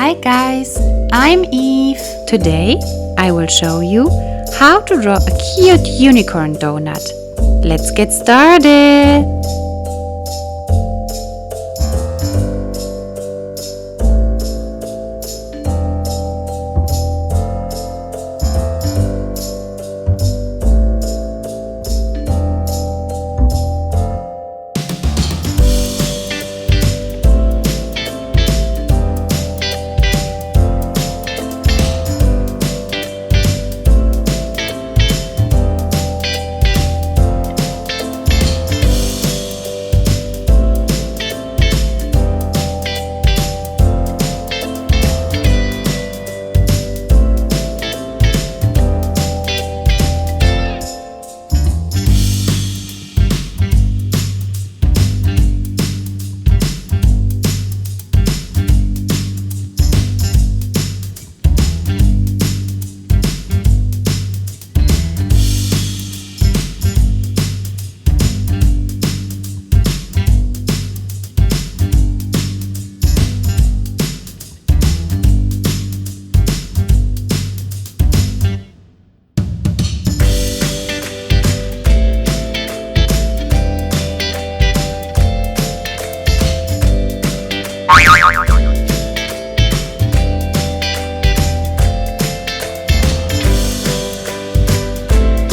Hi guys, I'm Eve. Today I will show you how to draw a cute unicorn donut. Let's get started!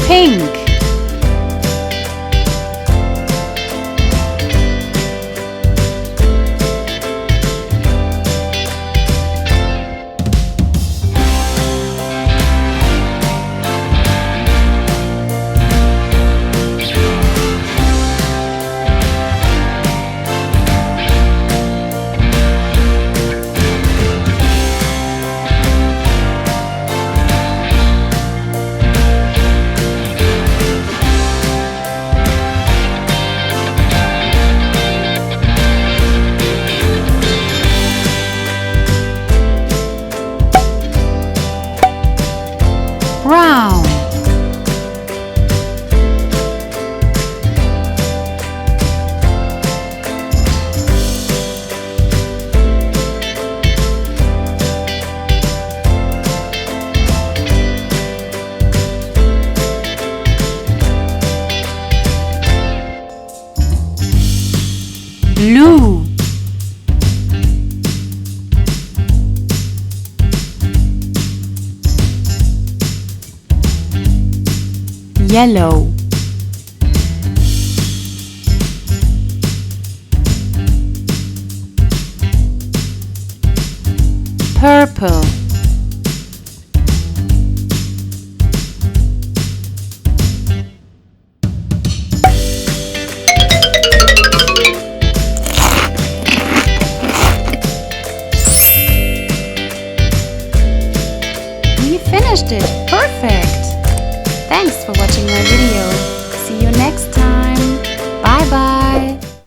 Pink. Brown. Blue. Yellow. Purple. We finished it! Perfect! Thanks for watching my video. See you next time. Bye bye.